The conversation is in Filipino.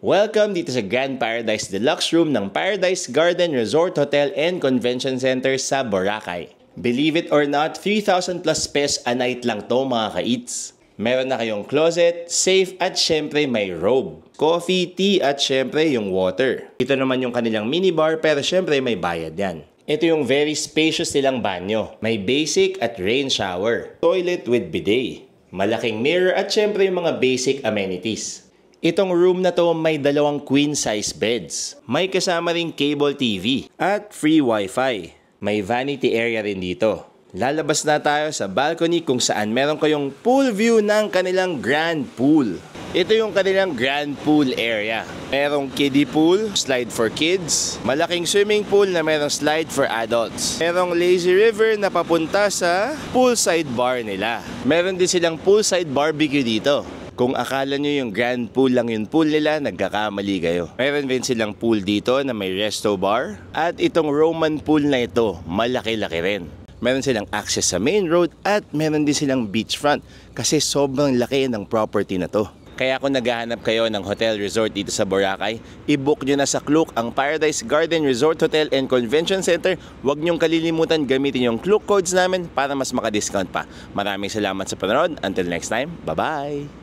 Welcome dito sa Grand Paradise Deluxe Room ng Paradise Garden Resort Hotel and Convention Center sa Boracay. Believe it or not, 3,000 plus pesos a night lang to mga ka-eats. Meron na kayong closet, safe at syempre may robe. Coffee, tea at syempre yung water. Ito naman yung kanilang minibar pero syempre may bayad yan. Ito yung very spacious nilang banyo. May basic at rain shower. Toilet with bidet. Malaking mirror at syempre yung mga basic amenities. Itong room na to may dalawang queen size beds. May kasama ring cable TV at free wifi. May vanity area rin dito. Lalabas na tayo sa balcony kung saan meron kayong pool view ng kanilang grand pool. Ito yung kanilang grand pool area. Merong kiddie pool, slide for kids. Malaking swimming pool na merong slide for adults. Merong lazy river na papunta sa poolside bar nila. Meron din silang poolside barbecue dito. Kung akala nyo yung grand pool lang yung pool nila, nagkakamali kayo. Meron din silang pool dito na may resto bar. At itong Roman pool na ito, malaki-laki rin. Meron silang access sa main road at meron din silang beachfront kasi sobrang laki ng property na to. Kaya kung naghahanap kayo ng hotel resort dito sa Boracay, i-book nyo na sa Klook ang Paradise Garden Resort Hotel and Convention Center. Huwag nyong kalilimutan gamitin yung Klook codes namin para mas maka-discount pa. Maraming salamat sa panonood. Until next time, bye-bye!